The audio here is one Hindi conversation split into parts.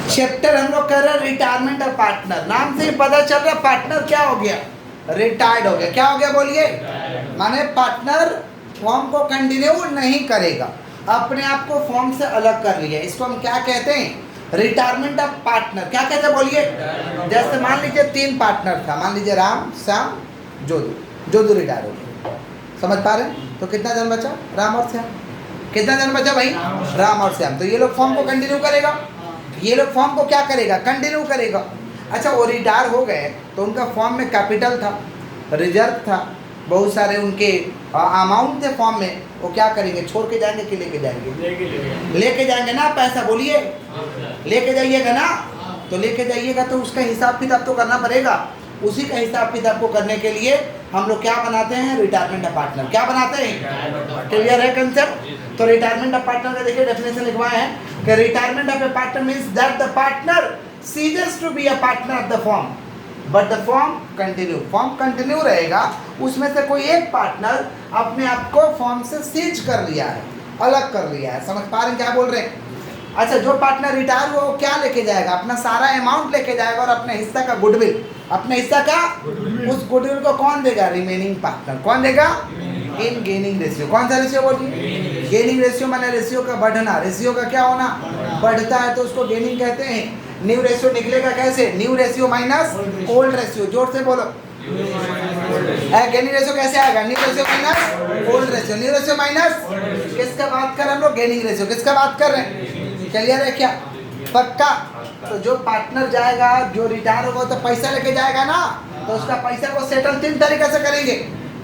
चैप्टर हम लोग कर रहे हैं रिटायरमेंट ऑफ पार्टनर। नाम से ही पता चल रहा है पार्टनर क्या हो गया, रिटायर्ड हो गया। क्या हो गया बोलिए, माने पार्टनर फॉर्म को कंटिन्यू नहीं करेगा, अपने आप को फॉर्म से अलग कर लिया। इसको हम क्या कहते हैं, रिटायरमेंट ऑफ पार्टनर। क्या कहते हैं बोलिए। जैसे मान लीजिए 3 पार्टनर था, मान लीजिए राम, श्याम, जोधू। जोधू रिटायर हो गया, समझ पा रहे हैं। तो कितना जन बचा, राम और श्याम। कितना जन बचा भाई, राम और श्याम। तो ये लोग फॉर्म को कंटिन्यू करेगा, ये लोग फॉर्म को क्या करेगा, कंटिन्यू करेगा। अच्छा, वो रिटायर हो गए तो उनका फॉर्म में कैपिटल था, रिजर्व था, बहुत सारे उनके अमाउंट थे फॉर्म में। वो क्या करेंगे, छोड़ के जाएंगे कि लेके जाएंगे? लेके जाएंगे ना पैसा, बोलिए लेके जाइएगा ना। तो लेके जाइएगा तो उसका हिसाब किताब तो करना पड़ेगा। उसी का हिसाब किताब को करने के लिए हम लोग क्या बनाते हैं, रिटायरमेंट ऑफ पार्टनर। क्या बनाते हैं, क्लियर है कंसेप्ट। तो रिटायरमेंट ऑफ पार्टनर का देखिए डेफिनेशन लिखवाए हैं कि retirement of a partner means that the partner ceases to be a partner of the firm but the firm continue. Firm continue रहेगा, उसमें से कोई एक पार्टनर अपने आप को फर्म से सीज कर लिया है, अलग कर लिया है। समझ पा रहे हैं क्या बोल रहे हैं। अच्छा, जो पार्टनर रिटायर हुआ वो क्या लेके जाएगा, अपना सारा अमाउंट लेके जाएगा और अपने हिस्सा का गुडविल, अपने हिस्सा का उस गुडविल को कौन देगा, रिमेनिंग पार्टनर। कौन देगा, इन गेनिंग रेशियो। कौन सा रेशियो बोलिए, गेनिंग रेशियो माने रेशियो का बढ़ना। रेशियो का क्या होना, बढ़ता है तो उसको गेनिंग कहते हैं। न्यू रेशियो निकलेगा कैसे, new ratio minus old ratio. जोर से बोलो, गेनिंग रेशियो कैसे आएगा, new ratio minus old ratio. New ratio minus किसका बात कर रहे हैं हम लोग, गेनिंग रेशियो। किसका बात कर रहे हैं, क्लियर है क्या, पक्का। तो जो पार्टनर जाएगा, जो रिटायर होगा तो पैसा लेके जाएगा ना, तो उसका पैसा को सेटल 3 तरीके से करेंगे।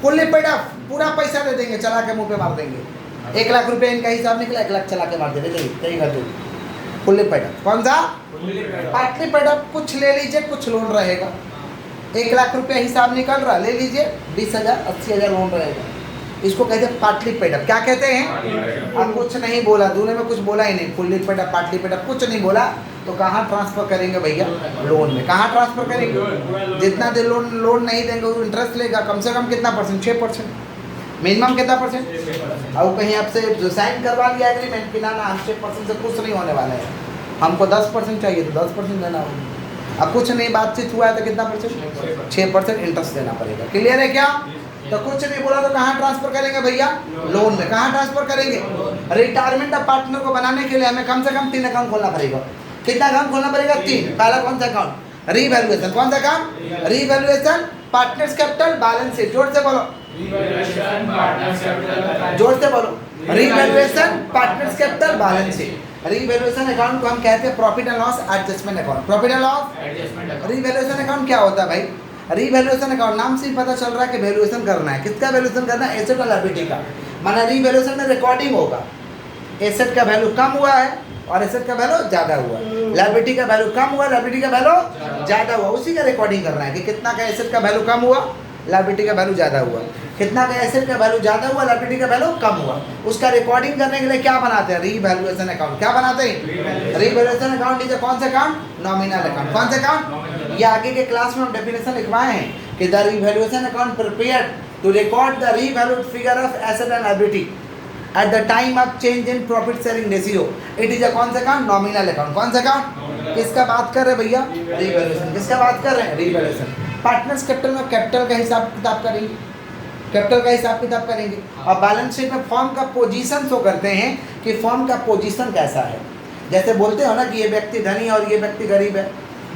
फुल्ली पेड अप, पूरा पैसा दे देंगे, चला के मुंह पे मार देंगे। 1 लाख रुपए इनका हिसाब निकला, 1 लाख चला के मार देंगे। Fully paid up. कौन सा, पार्टली पेड अप। कुछ ले लीजिए, कुछ लोन रहेगा। 1 लाख रुपया हिसाब निकल रहा, ले लीजिए, 20,000 80,000 लोन रहेगा। इसको कहते हैं पार्टली पेड अप। क्या कहते हैं, अब कुछ नहीं बोला, दूल्हे में कुछ बोला ही नहीं, fully paid up, partly paid up कुछ नहीं बोला। तो कहाँ ट्रांसफर करेंगे भैया, लोन में। कहाँ ट्रांसफर करेंगे, जितना देर लोन नहीं देंगे वो इंटरेस्ट लेगा, कम से कम कितना परसेंट, 6%, मिनिमम कितना परसेंट। और कहीं आपसे जो साइन करवा लिया एग्रीमेंट कि ना हम 6% से कुछ नहीं होने वाला है, हमको 10% चाहिए तो 10% देना होगा। अब कुछ नहीं बातचीत हुआ है तो कितना परसेंट, 6% इंटरेस्ट देना पड़ेगा। क्लियर है क्या। तो कुछ नहीं बोला तो कहाँ ट्रांसफर करेंगे भैया, लोन में। कहाँ ट्रांसफर करेंगे, रिटायरमेंट ऑफ पार्टनर को बनाने के लिए हमें कम से कम 3 अकाउंट खोलना पड़ेगा। कितना अकाउंट खोलना पड़ेगा, 3। पहला कौन सा अकाउंट, रीवैल्यूएशन। कौन सा account, revaluation, partners capital, balance sheet. जोर से बोलो, जोर से बोलो, revaluation, partners capital, balance sheet. Revaluation account को हम कहते हैं profit and loss adjustment account. Profit and loss revaluation account क्या होता है भाई, रीवैल्यूएशन अकाउंट नाम से ही पता चल रहा है कि वैल्यूएशन करना है। किसका वैल्यूएशन करना है, एसेट और लायबिलिटी का। माना रीवैल्यूएशन में रिकॉर्डिंग होगा, एसेट का वैल्यू कम हुआ है और एसेट का वैल्यू ज़्यादा हुआ, लायबिलिटी का वैल्यू कम हुआ, लायबिलिटी का वैल्यू ज़्यादा हुआ। उसी का रिकॉर्डिंग करना है कि कितना का एसेट का वैल्यू कम हुआ, लायबिलिटी का वैल्यू ज़्यादा हुआ, कितना का एसेट का वैल्यू ज़्यादा हुआ, लायबिलिटी का वैल्यू कम हुआ। उसका रिकॉर्डिंग करने के लिए क्या बनाते हैं, रीवैल्यूएशन अकाउंट। क्या बनाते हैं, रीवैल्यूएशन अकाउंट। इज कौन सा अकाउंट, नॉमिनल अकाउंट। कौन सा अकाउंट, ये आगे के क्लास में हम डेफिनेशन लिखवाए हैं कि the revaluation account prepared to record the revalued figure of asset and liability at the time of change in profit sharing ratio. It is a कौन सा अकाउंट, नॉमिनल अकाउंट। कौन सा अकाउंट, किसका बात कर रहे हैं भैया, रीवैल्यूएशन। किसका बात कर रहे हैं, रीवैल्यूएशन। पार्टनर्स कैपिटल में कैपिटल का हिसाब किताब करेंगे, कैपिटल का हिसाब किताब करेंगे। और बैलेंस शीट में फर्म का पोजीशन शो करते हैं कि फर्म का पोजीशन कैसा है। जैसे बोलते हो ना कि ये व्यक्ति धनी और ये व्यक्ति गरीब है,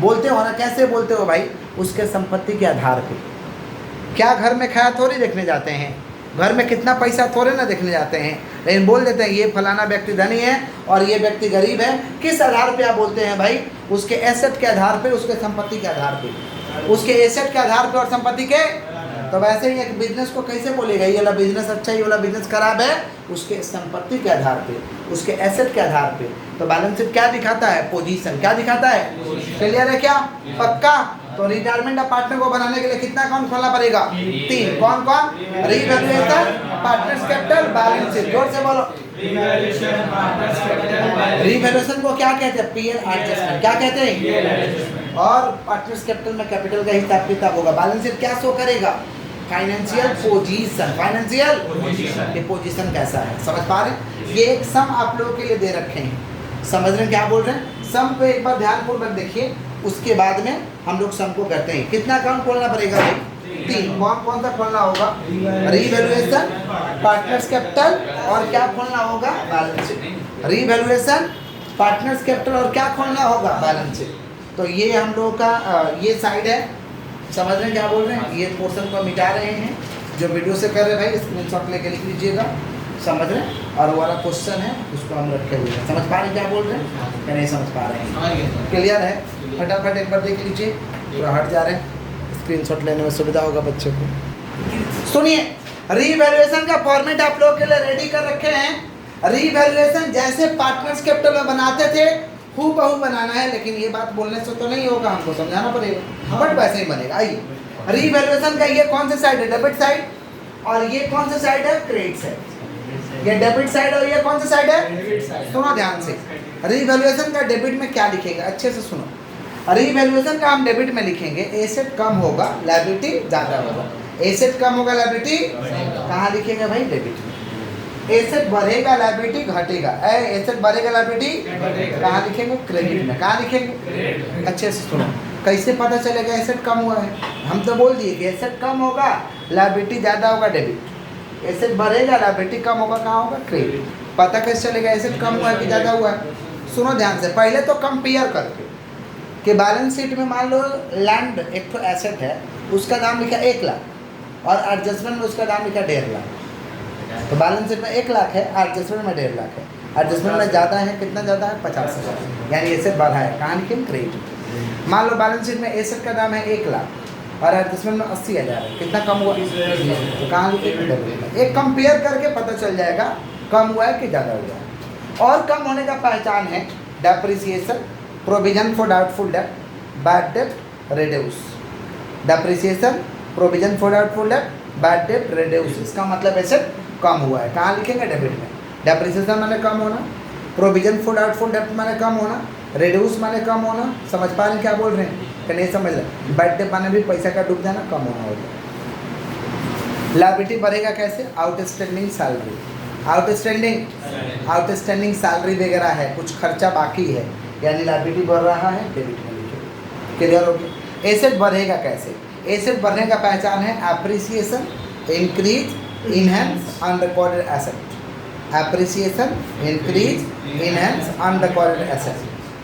बोलते हो ना, कैसे बोलते हो भाई, उसके संपत्ति के आधार पे। क्या घर में खाया थोड़ी देखने जाते हैं, घर में कितना पैसा थोड़े ना देखने जाते हैं, लेकिन बोल देते हैं ये फलाना व्यक्ति धनी है और ये व्यक्ति गरीब है। किस आधार पे आप बोलते हैं भाई, उसके एसेट के आधार पे, उसके संपत्ति के आधार पे, उसके एसेट के आधार पे और संपत्ति के। तो वैसे ही एक बिजनेस को कैसे बोलेगा, ये वाला बिजनेस अच्छा है, ये वाला बिजनेस खराब है, उसके संपत्ति के आधार पे, उसके एसेट के आधार पे। तो बैलेंस शीट क्या दिखाता है, पोजीशन। क्या दिखाता है, क्लियर है क्या, पक्का। तो रिटायरमेंट ऑफ पार्टनर को बनाने के लिए कितना अकाउंट खोलना पड़ेगा, 3। कौन कौन, revaluation, partners capital, balance sheet. जोर से बोलो, रीवैल्यूएशन को क्या कहते हैं, पीएल एडजस्टमेंट। क्या कहते हैं, और पार्टनर्स कैपिटल में कैपिटल का हिसाब किताब होगा। बैलेंस शीट क्या शो करेगा, फाइनेंशियल पोजीशन। फाइनेंशियल ये पोजीशन कैसा है, समझ पा रहे हैं। ये एक सम आप लोगों के लिए दे रखे हैं, समझ रहे हैं क्या बोल रहे हैं। सम को एक बार ध्यानपूर्वक देखिए, उसके बाद में हम लोग सम को करते हैं। कितना अकाउंट खोलना पड़ेगा भाई? 3। कौन कौन सा खोलना होगा? रीवैल्यूएशन, पार्टनर्स कैपिटल और क्या खोलना होगा? Balance sheet. Revaluation, partners capital और क्या खोलना होगा? Balance sheet. तो ये हम लोग का ये साइड है, समझ रहे हैं क्या बोल रहे हैं? ये पोर्शन को मिटा रहे हैं, जो वीडियो से कर रहे हैं भाई स्क्रीनशॉट लेके लिख लीजिएगा, समझ रहे हैं? और वो वाला क्वेश्चन है उसको हम रखे हुए हैं। समझ पा रहे हैं क्या बोल रहे हैं या नहीं समझ पा रहे हैं? क्लियर है? फटाफट एक बार देख लीजिए, पूरा हट जा रहे हैं, स्क्रीनशॉट लेने में सुविधा होगा बच्चे को। सुनिए, रीवैल्यूएशन का फॉर्मेट आप लोगों के लिए रेडी कर रखे हैं। रीवैल्यूएशन जैसे पार्टनर्स कैपिटल में बनाते थे हूबहू बनाना है, लेकिन ये बात बोलने से तो नहीं होगा, हमको समझाना पड़ेगा, बट वैसे ही बनेगा। आइए, रीवैल्यूएशन का ये कौन सा साइड है? Debit side. और ये कौन सा साइड है? Credit side. ये डेबिट साइड और ये कौन सा साइड है? सुनो ध्यान से, रीवैल्यूएशन का डेबिट में क्या लिखेंगे? अच्छे से सुनो। रीवैल्यूएशन का हम डेबिट में लिखेंगे, एसेट कम होगा लायबिलिटी ज़्यादा होगा। एसेट कम होगा लायबिलिटी कहाँ लिखेंगे भाई? डेबिट में। एसेट बढ़ेगा लायबिलिटी घटेगा। एसेट बढ़ेगा लायबिलिटी कहाँ लिखेंगे? क्रेडिट में। कहाँ लिखेंगे? अच्छे से सुनो, कैसे पता चलेगा एसेट कम हुआ है? हम तो बोल दिए कि एसेट कम होगा लायबिलिटी ज़्यादा होगा डेबिट। एसेट बढ़ेगा लायबिलिटी कम होगा, कहाँ होगा? क्रेडिट। पता कैसे चलेगा एसेट कम हुआ है कि ज़्यादा हुआ है? सुनो ध्यान से, पहले तो कंपेयर करके कि बैलेंस शीट में मान लो लैंड एक तो एसेट है, उसका दाम लिखा 1 लाख और एडजस्टमेंट में उसका दाम लिखा 1.5 लाख। तो बैलेंस शीट में 1 लाख है, एडजस्टमेंट में 1.5 लाख है। एडजस्टमेंट में ज़्यादा है, कितना ज़्यादा है? 50,000, यानी एसेट बढ़ा है। कहाँ लिखेंगे? क्रेडिट। मान लो बैलेंस शीट में एसेट का दाम है 1 लाख और एडजस्टमेंट में 80,000 है, कितना कम हुआ? तो कहाँ लिखेंगे? डेबिट में। एक कंपेयर करके पता चल जाएगा कम हुआ है कि ज़्यादा हुआ है। और कम होने का पहचान है depreciation, provision for doubtful debt, bad debt, reduce. Depreciation, provision for doubtful debt, bad debt, reduce. इसका मतलब एसेट कम हुआ है। कहाँ लिखेंगे? डेबिट में। डेप्रिसिएशन माने कम होना, प्रोविजन फॉर डाउटफुल डेट माने कम होना, रिड्यूस माने कम होना। समझ पा रहे हैं क्या बोल रहे हैं कि नहीं समझ रहे? बैड डेट माने भी पैसा का डूब जाना, कम होना होगा। लायबिलिटी बढ़ेगा कैसे? आउटस्टैंडिंग सैलरी, आउटस्टैंडिंग सैलरी वगैरह है, कुछ खर्चा बाकी है, यानी लायबिलिटी बढ़ रहा है, डेबिट में लिखेंगे। क्लियर हो गया? एसेट बढ़ेगा कैसे? एसेट बढ़ने का पहचान है appreciation, increase, enhance, unrecorded asset. Appreciation, increase, enhance, unrecorded asset.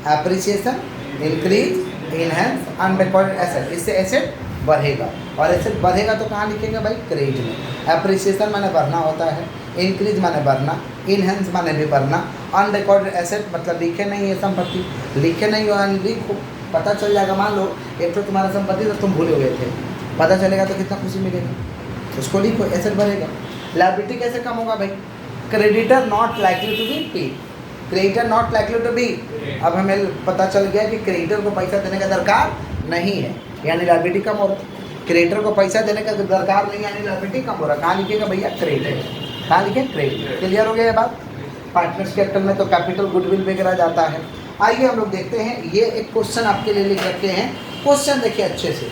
Appreciation, increase, enhance, unrecorded asset. इससे एसेट बढ़ेगा, और एसेट बढ़ेगा तो कहाँ लिखेंगे भाई? क्रेडिट में। एप्रिसिएशन माने बढ़ना होता है, इंक्रीज माने बढ़ना, इनहेंस माने भी बढ़ना, अनरिकॉर्डेड एसेट मतलब लिखे नहीं है संपत्ति, लिखे नहीं हो लिखो, पता चल जाएगा। मान लो एक तो तुम्हारा संपत्ति तो तुम भूले हुए थे, पता चलेगा तो कितना खुशी मिलेगी, उसको लिखो, एसेट बढ़ेगा। लायबिलिटी कैसे कम होगा भाई? Creditor not likely to be paid, creditor not likely to be. अब हमें पता चल गया कि क्रेडिटर को पैसा देने का दरकार नहीं है, यानी लायबिलिटी कम हो रहा है। क्रेडिटर को पैसा देने का दरकार नहीं, यानी लायबिलिटी कम हो रहा है। कहाँ लिखेगा भैया? क्रेडिट। कहाँ लिखे? क्रेडिट। क्लियर हो गया ये बात? पार्टनर्स कैपिटल में तो कैपिटल, गुडविल वगैरह जाता है। आइए हम लोग देखते हैं, ये एक क्वेश्चन आपके लिए लिख रखे हैं। क्वेश्चन देखिए अच्छे से।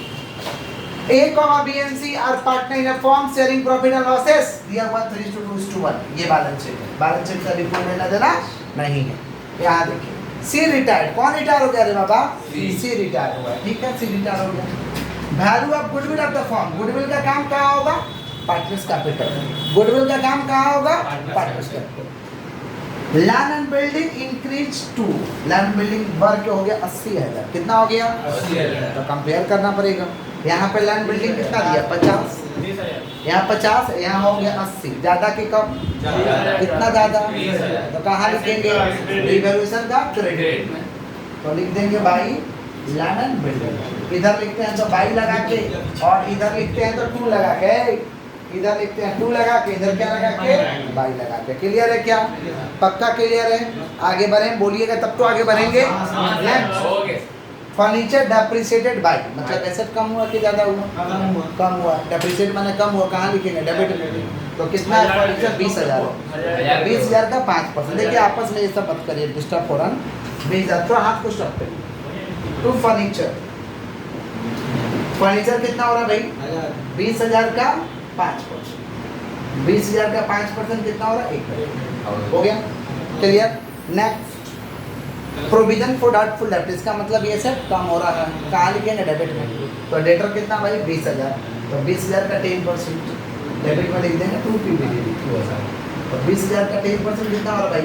A, B and C are partner in a firm sharing profit and losses. दिया हुआ 3:2:1। ये बैलेंस शीट है, बैलेंस शीट का रिपोर्ट लेना देना नहीं है। यहाँ देखिए, C रिटायर्ड। कौन रिटायर हो गया रे बाबा? C रिटायर हुआ है, ठीक है, C रिटायर हो गया। Value of goodwill of the firm, goodwill का काम कहाँ होगा? Partners capital. गुडविल का काम कहाँ होगा? Partners capital. Land and building increase to, land building बढ़ के हो गया 80,000। कितना हो गया? 80,000। तो कंपेयर करना पड़ेगा। यहाँ पे लैंड बिल्डिंग कितना दिया? 50, यहाँ 50, यहाँ हो गया 80। ज़्यादा कि कम? कितना ज़्यादा? तो कहाँ लिखेंगे? रिवैल्यूएशन का क्रेडिट में। तो लिख देंगे बाई लैंड एंड बिल्डिंग। इधर लिखते हैं तो बाई लगा के, और इधर लिखते हैं तो 2 लगा के, इधर लिखते हैं 2 लगा के, इधर क्या लगा के? बाई लगा के। क्लियर है क्या? पक्का क्लियर है? आगे बढ़ें, बोलिएगा तब तो आगे बढ़ेंगे। फर्नीचर डेप्रिसिएटेड बाई, मतलब एसेट कम हुआ कि ज़्यादा हुआ? कम हुआ। डेप्रिसिएट माने कम हुआ, कहाँ लिखेंगे? डेबिट में। तो कितना है फर्नीचर? 20,000। 20,000 का 5%। देखिए आपस में ये सब मत करिए, डिस्टर्ब हो रहा है। 20,000 थोड़ा हाथ को स्टॉप करिए। टू फर्नीचर, फर्नीचर कितना हो रहा है भाई? 20,000 का 5%। 20,000 का 5% कितना हो रहा है? 1,000 हो गया। Clear? Next provision for doubtful डेब्ट, इसका मतलब ये सेट कम हो रहा है, कहाँ लिखेंगे डेबिट में। तो डेटर कितना भाई 20,000, तो 20,000 का 10% डेबिट में लिख देंगे 2 PBD। तो 20,000 का 10% कितना और भाई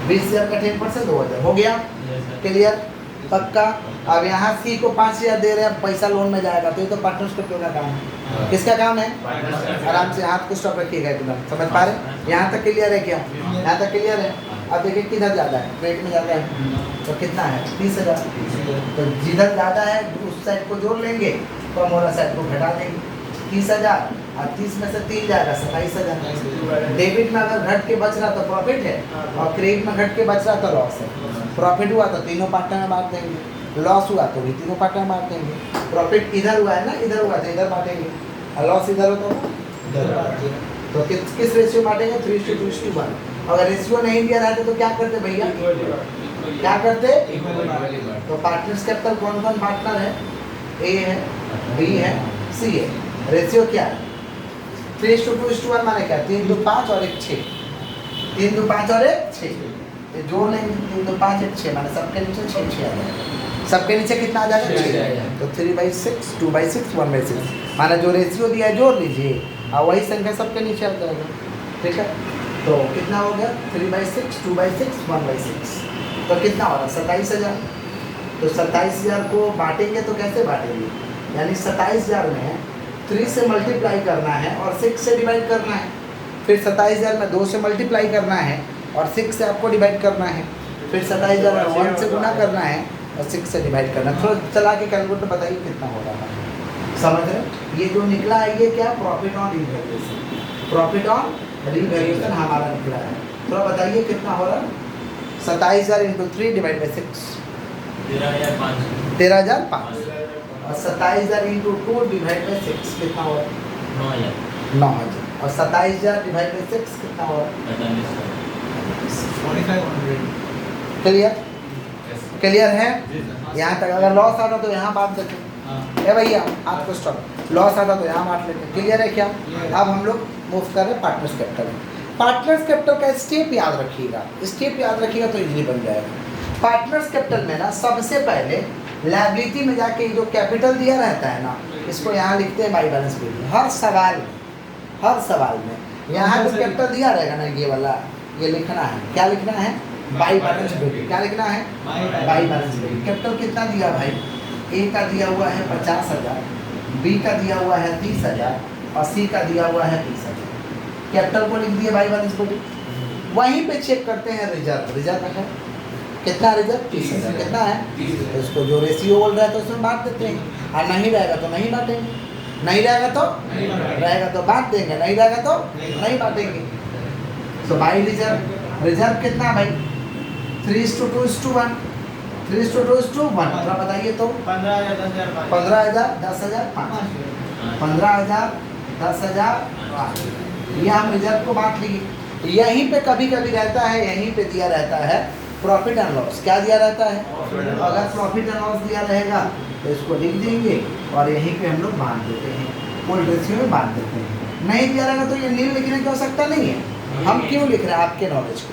20,000 का 10% 2,000 हो गया। क्लियर, पक्का। अब यहाँ सी को 5,000 दे रहे हैं, पैसा लोन में जाएगा, तो ये तो पार्टनरशिप का काम है। किसका काम है? आराम से हाथ को स्टॉप रखिएगा एकदम, समझ पा रहे? यहाँ तक क्लियर है क्या? यहाँ तक क्लियर है। अब देखिए किधर ज़्यादा है, क्रेडिट में ज़्यादा है, तो कितना है 30,000। तो जिधर ज़्यादा है उस साइड को जोड़ लेंगे, कम वाला साइड को घटा देंगे। 30,000 और 30 में से 3 जाएगा 27,000। डेबिट में अगर घट के बच रहा तो प्रॉफिट है, और क्रेडिट में घट के बच रहा तो लॉस है। प्रॉफिट हुआ तो तीनों पार्टनर में बांट देंगे, लॉस हुआ तो भी तीनों पार्टनर में बांट देंगे। प्रॉफिट इधर हुआ है ना, इधर हुआ तो इधर बांटेंगे, और लॉस इधर हो तो इधर बांटेंगे। तो किस रेशियो बांटेंगे? 3:2:1। अगर रेशियो नहीं दिया रहता तो क्या करते भैया? क्या करते? तो पार्टनर्स कैपिटल कौन कौन पार्टनर है? ए है, बी है, सी है। रेशियो क्या है? 3:2:1 माने क्या? 3 2 5 और 1 6। 3 2 5 और 1 6, ये जोड़ लेंगे। 3 2 5 1 6 माने सबके नीचे 6 6 आ जाएगा। सबके नीचे कितना आ जाएगा? 6। तो 3/6, 2/6, 1/6 माने जो रेशियो दिया है जोड़ लीजिए, और वही संख्या सबके नीचे आ जाएगा। ठीक है, तो कितना हो गया? 3/6, 2/6, 1/6। तो कितना हो रहा? 27,000। तो 27,000 को बांटेंगे तो कैसे बांटेंगे? यानी 27,000 में 3 से मल्टीप्लाई करना है और 6 से डिवाइड करना है। फिर 27,000 में 2 से मल्टीप्लाई करना है और 6 से आपको डिवाइड करना है। फिर 27,000 में 1 से गुना करना है और 6 से डिवाइड करना है। थोड़ा चला के कैलकुलेटर बताइए कितना हो रहा है। समझ रहे? ये जो निकला है ये क्या? Profit on revaluation. Profit on revaluation हमारा निकला है। थोड़ा बताइए कितना हो रहा है? 27,000 × 3 डिवाइड बाई 6, 13,500। और 27,000 × 2 डिवाइड बाई 6 कितना हो रहा है? 9,000। और 27,000 डिवाइड बाई 6 कितना हो रहा है? 4,500। क्लियर? क्लियर है? यहाँ तक। अगर लॉस आता तो यहाँ बांट देते है भैया, आपको स्टॉप। लॉस आता तो यहाँ बांट लेते। क्लियर है क्या? अब हम लोग मूव कर रहे हैं पार्टनर्स कैपिटल में। पार्टनर्स कैपिटल का स्टेप याद रखिएगा, स्टेप याद रखिएगा तो इजीली बन जाएगा। पार्टनर्स कैपिटल में ना सबसे पहले लायबिलिटी में जाके जो कैपिटल दिया रहता है ना, इसको यहाँ लिखते हैं बाई बैलेंस शीट में। हर सवाल में यहाँ जो कैपिटल दिया रहेगा ना, ये वाला, ये लिखना है। क्या लिखना है? By balance sheet. क्या लिखना है? By balance sheet. कैपिटल कितना दिया भाई? ए का दिया हुआ है 50,000, बी का दिया हुआ है 30,000 और सी का दिया हुआ है 20,000। कैपिटल को लिख दिए बाई बैलेंस शीट। वहीं पे चेक करते हैं रिजर्व। रिजर्व है कितना? रिजर्व 30,000। कितना है? तो इसको जो रेशियो बोल रहा है तो उसमें बांट देते हैं, और नहीं रहेगा तो नहीं बांटेंगे। नहीं रहेगा तो बांट देंगे, नहीं रहेगा तो नहीं बांटेंगे। तो बाई रिजर्व। रिजर्व कितना भाई? 3:2:1। 3:2:1। थोड़ा बताइए तो। 15,000, 10,000, 5। 15,000, 10,000, 5। ये हम रिजर्व को बांट लिए। यहीं पे कभी कभी रहता है, यहीं पे दिया रहता है प्रॉफिट एंड लॉस। क्या दिया रहता है? अगर प्रॉफिट एंड लॉस दिया रहेगा तो इसको लिख देंगे और यहीं पे हम लोग बांट देते हैं, फुल रेशियो में बांट देते हैं। नहीं दिया रहेगा तो ये नील लिखने की आवश्यकता नहीं है। हम क्यों लिख रहे हैं? आपके नॉलेज को।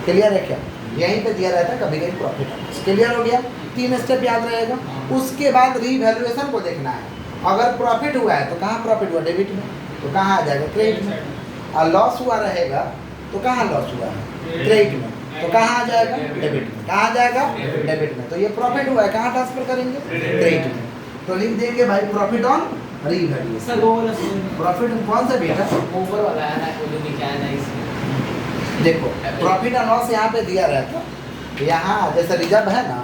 क्लियर है क्या? यहीं पे दिया रहता है कभी कभी प्रॉफिट एंड लॉस। क्लियर हो गया? 3 स्टेप याद रहेगा। उसके बाद रीवैल्यूएशन को देखना है। अगर प्रॉफिट हुआ है तो कहाँ प्रॉफिट हुआ? डेबिट में। तो कहाँ आ जाएगा? क्रेडिट में। और लॉस हुआ रहेगा तो कहाँ लॉस हुआ है? क्रेडिट में। तो कहाँ आ जाएगा? डेबिट में। कहाँ आ जाएगा? डेबिट में। तो ये प्रॉफिट हुआ है, कहाँ ट्रांसफर करेंगे? क्रेडिट में। तो लिख देंगे भाई प्रॉफिट ऑन रीवैल्यूएशन। प्रॉफिट कौन सा बेटा? ऊपर वाला है ना, वो जो लिखा है ना इसमें। देखो प्रॉफिट एंड लॉस यहाँ पे दिया रहता, यहाँ जैसे रिजर्व है ना,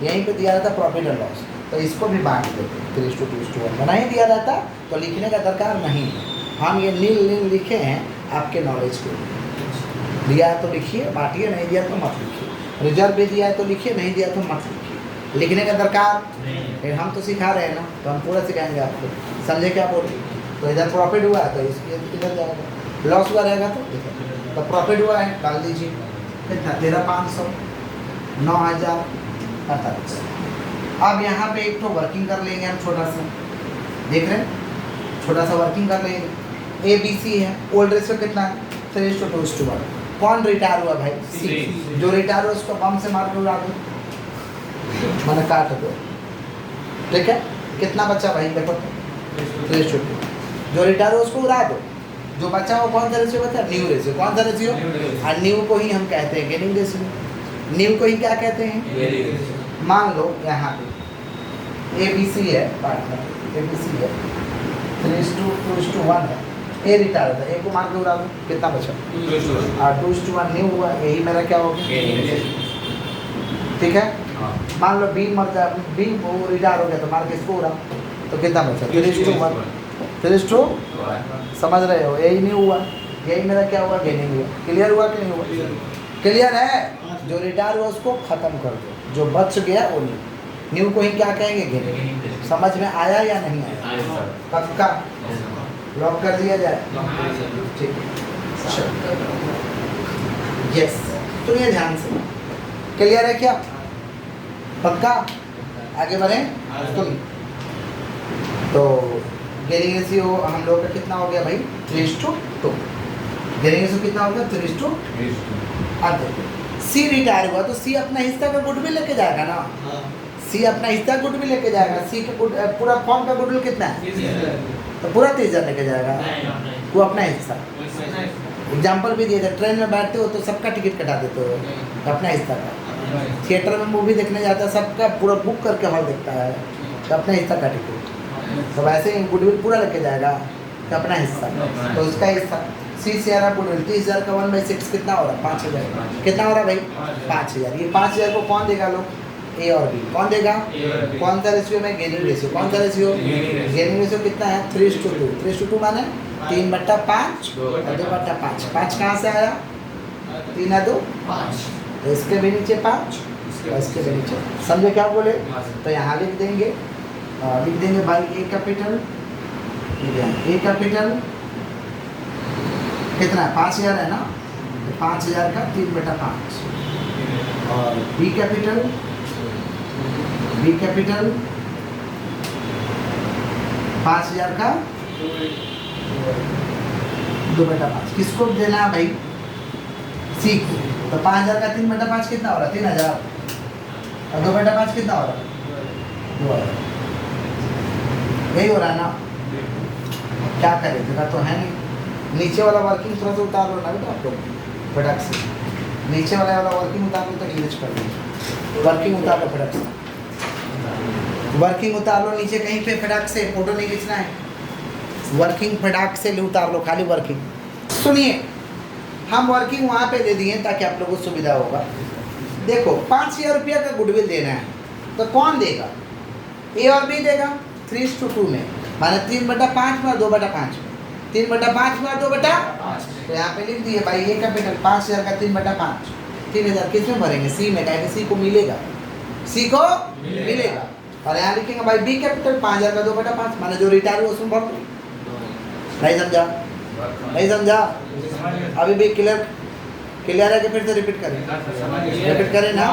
यहीं पे दिया रहता प्रॉफिट एंड लॉस। तो इसको भी बांट देते 3:2:1। नहीं दिया रहता तो लिखने का दरकार नहीं है। हम ये नील लिखे हैं आपके नॉलेज के लिए। दिया है तो लिखिए, बांटिए। नहीं दिया तो मत लिखिए। रिजर्व भी दिया है तो लिखिए, नहीं दिया तो मत लिखिए। लिखने का दरकार फिर हम तो सिखा रहे हैं ना, तो हम पूरा सिखाएंगे आपको। समझे क्या बोल? तो इधर प्रॉफिट हुआ है तो इसके इधर जाएगा। लॉस हुआ रहेगा तो प्रॉफिट हुआ है डाल दीजिए। कितना? 13,500, 9,000, 45। अब यहाँ पे एक तो वर्किंग कर लेंगे हम, छोटा सा। देख रहे हैं? छोटा सा वर्किंग कर लेंगे। ABC है। ओल्ड रेशियो कितना है? 3:2:1। कौन रिटायर हुआ भाई? सी। C। जो रिटायर हुआ उसको बम से मार के उड़ा दो, मैंने काट दो, ठीक है। कितना बच्चा भाई देखो तो 3:2। जो रिटायर हुआ उसको उड़ा दो, जो बचा वो कौन सा रेशियो बचा? New ratio. कौन सा रेशियो? और न्यू को ही हम कहते हैं गेनिंग रेशियो। न्यू को ही क्या कहते हैं? मान लो यहाँ पे ABC है पार्टनर, ABC है 3:2:1 है, ए रिटायर होता है, ए को मार के उड़ा दो, कितना बचा? 2:1 न्यू हुआ, यही मेरा क्या हो गया? ठीक है। मान लो बी मर जाए, बी वो रिटायर हो गया तो मार के इसको उड़ा, तो कितना बचा? 3:1। 3:2 समझ रहे हो? यही नहीं हुआ, यही मेरा क्या हुआ? गेनिंग हुआ। क्लियर हुआ कि नहीं हुआ? क्लियर है। जो रिटायर हुआ उसको खत्म कर दो, जो बच गया वो न्यू। न्यू को ही क्या कहेंगे? गेनिंग। समझ में आया या नहीं आया? पक्का लॉक कर दिया जाए? ठीक है, यस। सुनिए ध्यान से, क्लियर है क्या? पक्का आगे बढ़ें? सुनिए, तो गेनिंग रेशियो हम लोग का कितना हो गया भाई? 3:2। गेनिंग रेशियो कितना हो गया? 3:2। अब देखो सी रिटायर हुआ तो सी अपना हिस्सा का गुडविल लेके जाएगा ना। सी अपना हिस्सा गुडविल लेके जाएगा। सी के पूरा फॉर्म का गुडविल कितना है? तो पूरा 30,000 लेके जाएगा, वो अपना हिस्सा। एग्जाम्पल भी दिए थे, ट्रेन में बैठते हो तो सबका टिकट कटा देते हो, अपना हिस्सा का। थिएटर में मूवी देखने जाता है, सबका पूरा बुक करके हॉल देखता है, तो अपना हिस्सा का टिकट। तो वैसे ही गुडविल पूरा लेके जाएगा, तो अपना हिस्सा, तो उसका हिस्सा। सी शेयर ऑफ गुडविल 30,000 का 1/6 कितना हो रहा है? 5,000। कितना हो रहा है भाई? 5,000। ये 5,000 को कौन देगा लोग? ए और बी। कौन देगा? कौन सा रेशियो में? Gaining ratio. कौन सा रेशियो? गेनिंग रेशियो कितना है? 3:2। 3:2 माने 3/5 और 2/5। 5 कहाँ से आया? 3 और 2 5। तो इसके भी नीचे 5 और इसके भी नीचे। समझे क्या बोले? तो यहाँ लिख देंगे भाई ए कैपिटल। ए कैपिटल कितना है? 5,000 है ना, तो 5,000 का 3/5। और बी कैपिटल 5,000 का 2/5। किसको देना है भाई? सी को। तो 5,000 का 3/5 कितना हो रहा है? 3,000। और 2/5 कितना हो रहा है? 2,000। यही हो रहा है ना। क्या करें, जगह तो है नहीं। नीचे वाला वर्किंग थोड़ा सा उतार लो ना बेटा, आप लोग फटाक से नीचे वाला वर्किंग उतार लो, तो इंग्लिश कर लो। वर्किंग उतार लो फटाक से, वर्किंग उतार लो नीचे कहीं पे, फटाक से। फोटो नहीं खींचना है, वर्किंग फटाक से उतार लो, खाली वर्किंग। सुनिए, हम वर्किंग वहाँ पे दे दिए ताकि आप लोगों को सुविधा होगा। देखो 5,000 रुपया का गुडविल देना है, तो कौन देगा? ए और बी देगा 3:2 में, माने 3/5 में और 2/5 में। 3/5 में और 2/5, तो यहाँ पे लिख दिए भाई ए कैपिटल 5,000 का 3/5। 3,000 किस में भरेंगे? सी में, कहेंगे सी को मिलेगा, सी को मिलेगा। और यहाँ लिखेंगे भाई बी कैपिटल 5,000 का 2/5, माने जो रिटायर हुआ उसमें भर दो। नहीं समझा? नहीं समझा? अभी भी क्लियर है कि फिर से रिपीट करें ना?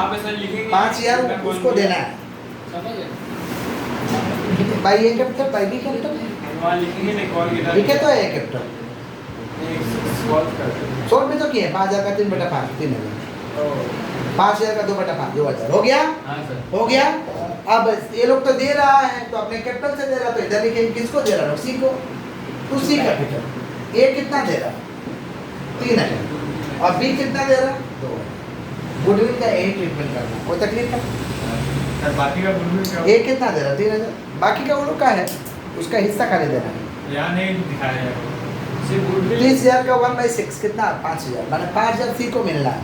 5,000 उसको देना है भाई ए कैपिटल भाई बी कैपिटल, ठीक है। तो ए कैपिटल सोल्व भी तो किए 5,000 का 3/5 3,000, 5,000 का 2/5 2,000 हो गया। हो गया। अब ये लोग तो दे रहा है तो अपने कैपिटल से दे रहा, तो इधर लिखेंगे किसको दे रहा है? सी को। तो सी कैपिटल ए कितना दे रहा? 3,000। और बी कितना दे रहा? 2,000। गुडविल का यही ट्रीटमेंट करना, कोई तकलीफ है? बाकी का गुडविल का ए कितना दे रहा? 3,000। बाकी का वो लोग का है, उसका हिस्सा खाली देना है। यहाँ नहीं दिखाया है, 30,000 का 1/6 कितना? 5,000, माने 5,000 सी को मिलना है।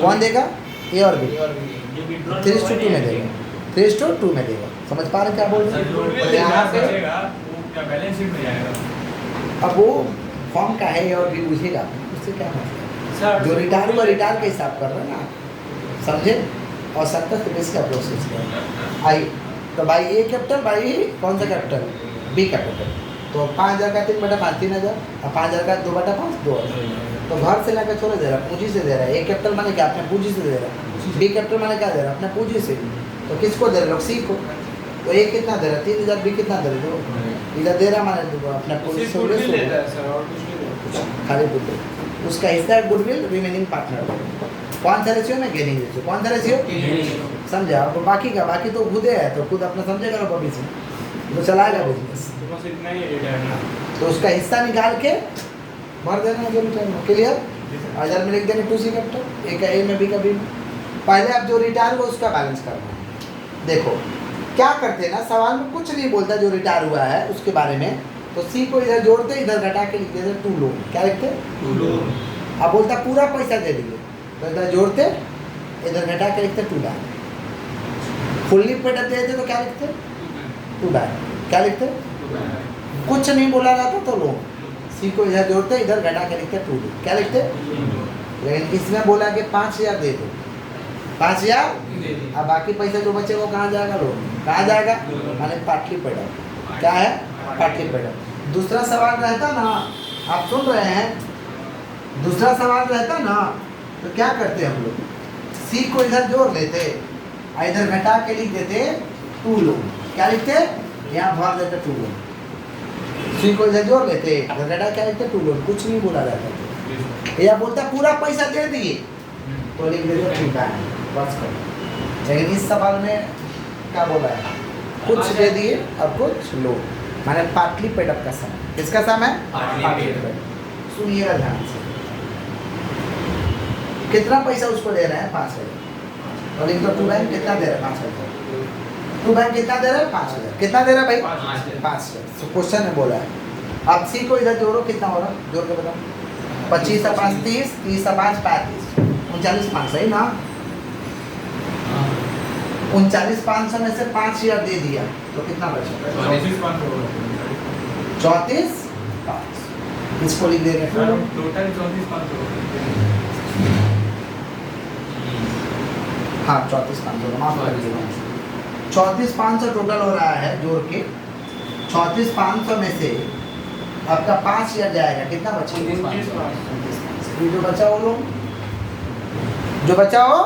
कौन देगा? ए और बी। 3:2 में देगा, 3:2 में देगा। समझ पा रहे क्या बोल रहे हैं? यहाँ पे क्या बैलेंस शीट में जाएगा? अब वो फॉर्म का है ए और बी बुझेगा, उससे क्या मतलब? जो रिटायर हुआ रिटायर का हिसाब कर रहे हैं ना, समझे? और 70 का प्रोसेस है। आई तो भाई ए कैपिटल, भाई कौन सा कैपिटल? B capital. तो 5,000 का 3/5 3,000, और 5,000 का 2/5 2,000। तो घर से लाकर थोड़ा दे रहा, पूंजी से दे रहा है। ए कैपिटल माने क्या? अपने पूंजी से दे रहा है। बी कैपिटल माने क्या दे रहा है? अपने पूंजी से। तो किसको दे रहे लोग? सी को। तो ए कितना दे रहा? 3,000। बी कितना दे रहे? 2,000। इधर दे रहा माने अपने पूंजी से खाली बुद्धि। उसका हिस्सा है गुडविल रिमेनिंग पार्टनर। कौन सा रेशियो में? Gaining ratio. कौन सा रेशियो? समझा? तो बाकी का बाकी तो खुद है, तो खुद अपना समझेगा ना भविष्य में, तो चलाएगा बिजनेस। तो बस इतना ही रिटायर ना। तो उसका हिस्सा निकाल के भर देना जो रिटायर। क्लियर? इधर में लिख देंगे टू सी कैपिटल, एक ए में बी का बी में। पहले आप जो रिटायर हुआ उसका बैलेंस करना है। देखो क्या करते हैं ना, सवाल में कुछ नहीं बोलता जो रिटायर हुआ है उसके बारे में, तो सी को इधर जोड़ते इधर घटा के लिख देते टू लोन। क्या लिखते? To loan. अब बोलता पूरा पैसा दे दीजिए, तो इधर जोड़ते इधर घटा के लिखते टू बैक। फुल्ली पेड दे देते तो क्या लिखते? To bank. क्या लिखते? कुछ नहीं बोला जाता तो लोन। सी को इधर जोड़ते इधर घटा के लिखते टू लोन। क्या लिखते? लेकिन इसमें बोला कि 5,000 दे दो, 5,000। अब बाकी पैसा जो बचे वो कहाँ जाएगा? लोन। कहाँ जाएगा? माने पार्टली पेड अप। क्या है? Partly paid up. दूसरा सवाल रहता ना, आप सुन रहे हैं, दूसरा सवाल रहता ना, तो क्या करते हम लोग? सी को इधर जोड़ लेते, इधर घटा के लिख देते टू लोन। क्या लिखते? यहाँ भर देते टू लोन। सी को इधर जोड़ लेते, इधर घटा क्या लिखते? To loan. कुछ नहीं बोला जाता। या बोलता पूरा पैसा दे दिए, तो लिख देते टू बैक। बस करो। लेकिन इस सवाल में क्या बोला है? कुछ दे दिए और कुछ लो, माने पार्टली पेड अप का सम। किसका सम है? Partly paid up। सुनिएगा ध्यान से। कितना पैसा उसको दे रहे हैं? 5,000। और लिख दो टू बैंक कितना दे रहा है? 5,000। टू बैंक कितना दे रहा है? 5,000। कितना दे रहा है भाई? 5,000। तो क्वेश्चन में बोला है। अब सी को इधर जोड़ो, कितना हो रहा? जोड़ के बताओ। 25 और 5 30, 30 और 5 35, 39,500 ही ना। 39,500 में से 5,000 दे दिया तो कितना बचा? 34,500। इसको लिख देंगे टोटल 34,500। हाँ 34,500 माफ कर दीजिएगा। 34,500 टोटल हो रहा है जोड़ के। 34,500 में से आपका 5,000 जाएगा, कितना बचेगा? 29,500। जो बचा वो लोन, जो बचा हो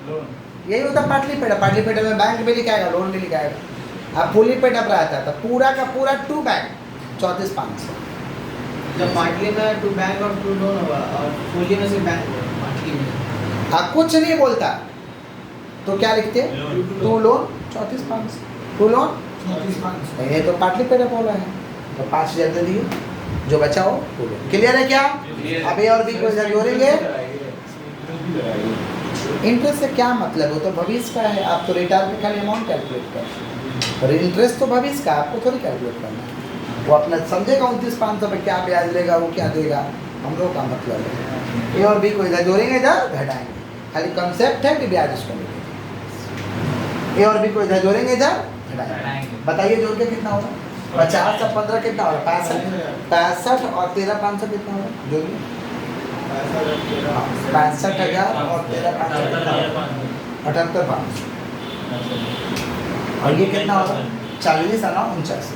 लोन। यही होता partly paid up. Partly paid up में बैंक भी लिखाएगा, लोन भी लिखाएगा। अब फुली पेड अप रहता था पूरा का पूरा टू बैंक 34,500। जब पार्टली में टू बैंक और टू लोन होगा और फुल्ली में से बैंक होगा पार्टली में। आप कुछ नहीं बोलता तो क्या लिखते? To loan 34,500। To loan 34,500। ये तो पार्टली पेड अप बोला है, तो 5,000 दे दिए, जो बचा हो टू लोन। क्लियर है क्या? अब ए और बी को इधर जोड़ेंगे। इंटरेस्ट से क्या मतलब? वो तो भविष्य का है। आप तो रिटायर में खाली अमाउंट कैलकुलेट कर, और इंटरेस्ट तो भविष्य का, आपको थोड़ी कैलकुलेट करना है। वो अपना समझेगा 29,500 पे क्या ब्याज लेगा, वो क्या देगा, हम लोग का मतलब है। ए और बी को इधर जोड़ेंगे, इधर घटाएंगे, खाली कंसेप्ट है कि ब्याज इसको मिलेगा। ए और बी को इधर जोड़ेंगे, इधर घटाएंगे। बताइए जोड़ के कितना होगा? 50 और 15 कितना होगा? 65 और 13,500 कितना होगा? जोड़िए 65,000 और 13,500 78,500। और ये कितना होगा? 40 और 49।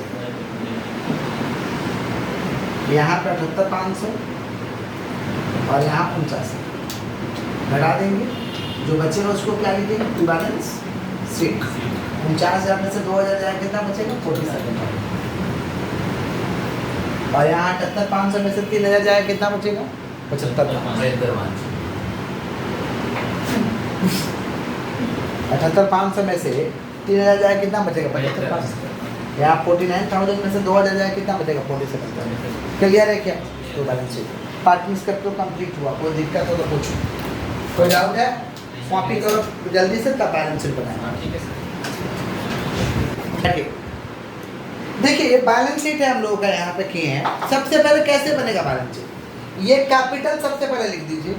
यहाँ पे 78,500 और यहाँ 49 घटा देंगे, जो बचेगा उसको क्या लिखेंगे? To balance sheet. 49,000 में से 2,000 जाए, कितना बचेगा? 47,000। और यहाँ 78,500 में से 3,000 जाए, कितना बचेगा? 75,500। 78,500 में से 3,000 जाए, कितना बचेगा? 75,500। यहाँ 49,000 में से 2,000 जाए, कितना बचेगा? 47,000। क्लियर है क्या? तो बैलेंस शीट पार्टनर्स का तो कंप्लीट हुआ। कोई दिक्कत हो तो पूछो, कोई डाउट है? कॉपी करो जल्दी से, तब बैलेंस शीट बनाएंगे। ठीक है सर। देखिए ये बैलेंस शीट है हम लोगों का यहाँ पे किए हैं। सबसे पहले कैसे बनेगा बैलेंस शीट? ये कैपिटल सबसे पहले लिख दीजिए,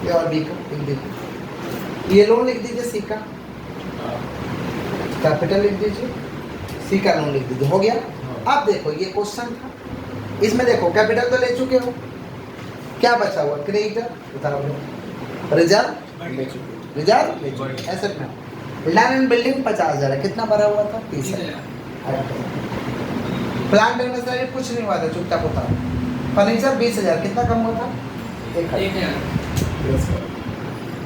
ए और बी को लिख दीजिए। ये लोन लिख दीजिए, सी का कैपिटल लिख दीजिए, सी का लोन लिख दीजिए। हो गया? अब देखो ये क्वेश्चन था, इसमें देखो कैपिटल तो ले चुके हो, क्या बचा हुआ? क्रेडिटर उतार लो, रिजर्व ले चुके हो, रिजर्व ले चुके, एसेट में लैंड एंड बिल्डिंग 50,000 है, कितना भरा हुआ था? 30,000। प्लांट एंड मशीनरी कुछ नहीं हुआ था, चुपचाप होता। फर्नीचर 20,000, कितना कम हुआ था? 1,000।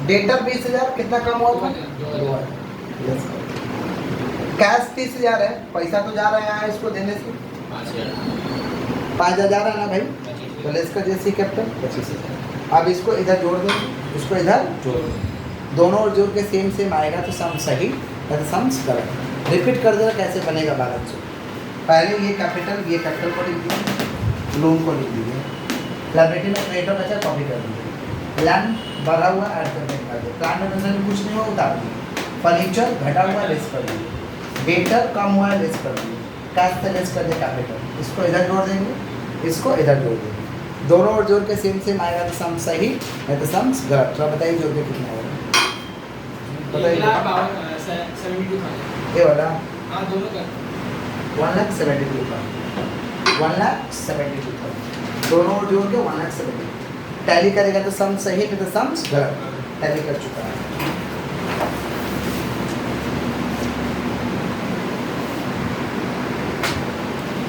डेटा 20,000, कितना कम हुआ था? 2,000। कैश 30,000 है, पैसा तो जा रहा है यहाँ इसको देने से 5,000 जा रहा है ना भाई, तो लेस कर दिया सी कैपिटल 25,000। अब इसको इधर जोड़ दो, इसको इधर जोड़ दो, दोनों और जोड़ के सेम आएगा तो सम सही या तो सम्स गलत। रिपीट कर दो कैसे बनेगा बैलेंस शीट। पहले ये कैपिटल को लिख दिया, लोन को लिख दीजिए, लाइबिलिटी में क्रेडिटर बचा कॉपी कर दीजिए, लैंड बढ़ा हुआ ऐड करने कर दो, प्लांट में कुछ नहीं हुआ उतार दीजिए, फर्नीचर घटा हुआ लेस कर दीजिए, वेटर कम हुआ लेस कर दीजिए, कैश से लेस कर दिए कैपिटल, इसको इधर जोड़ देंगे, इसको इधर जोड़ देंगे, दोनों और जोड़ के सेम आएगा तो सम सही नहीं तो सम्स गलत। तो बताइए जोड़ के कितना होगा, बताइए। 1,72,000। ये वाला हाँ दोनों का 1,72,000 दोनों और जोड़ के 1,70,000 टैली करेगा तो सम सही नहीं तो सम्स गलत। टैली कर चुका है।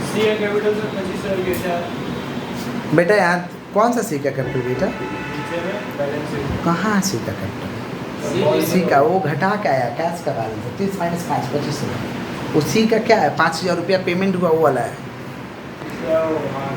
सी का कैपिटल से 25,000 कैसे आया? बेटा यहाँ कौन सा सी का कैपिटल बेटा, नीचे में बैलेंस शीट। कहाँ सी का कैपिटल, सी का वो घटा के आया, कैश का बैलेंस है 30 - 5 25,000। उसी का क्या है 5,000 रुपया पेमेंट हुआ वो वाला है। इसका वो, हाँ